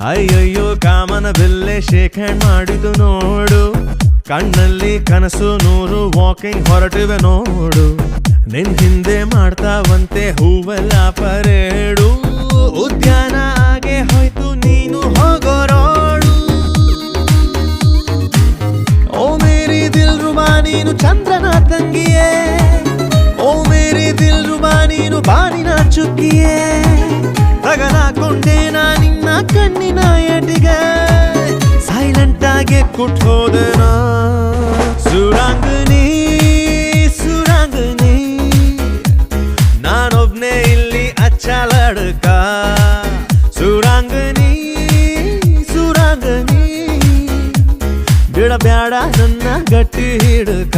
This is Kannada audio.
ಅಯ್ಯಯ್ಯೋ ಕಾಮನ ಬೆಲ್ಲೆ ಶೇಕ್ ಹ್ಯಾಂಡ್ ಮಾಡಿದು ನೋಡು, ಕಣ್ಣಲ್ಲಿ ಕನಸು ನೂರು ವಾಕಿಂಗ್ ಹೊರಟಿವೆ ನೋಡು, ನಿನ್ ಹಿಂದೆ ಮಾಡ್ತಾವಂತೆ ಹೂವೆಲ್ಲ ಪರೇಡು, ಉದ್ಯಾನ ಆಗೆ ಹೋಯ್ತು ನೀನು ಹೋಗೋ ರೋಡು. ಓ ಮೇರಿ ದಿಲ್ ರುಬಾ ನೀನು ಚಂದ್ರನ ತಂಗಿಯೇ, ಓ ಮೇರಿ ದಿಲ್ ರುಬಾ ನೀನು ಬಾನಿನ ಚುಕ್ಕಿಯೇ, ತಗಲಾಕೊಂಡೆ ನಾ ನಿನ್ನ ಕಣ್ಣಿನ ಎಟಿಗೆ, ಸೈಲೆಂಟ್ ಆಗಿ ಕುಟ್ ಹೋದೆನಾ. ಸುರಾಂಗನಿ ಸುರಾಂಗನಿ ನಾನೊಬ್ನೇ ಇಲ್ಲಿ ಅಚ್ಚ ಲಡ್ಕ, ಸುರಾಂಗನಿ ಸುರಾಂಗನಿ ಬಿಡಬ್ಯಾಡ ನನ್ನ ಗಟ್ಟಿ ಹಿಡ್ಕ.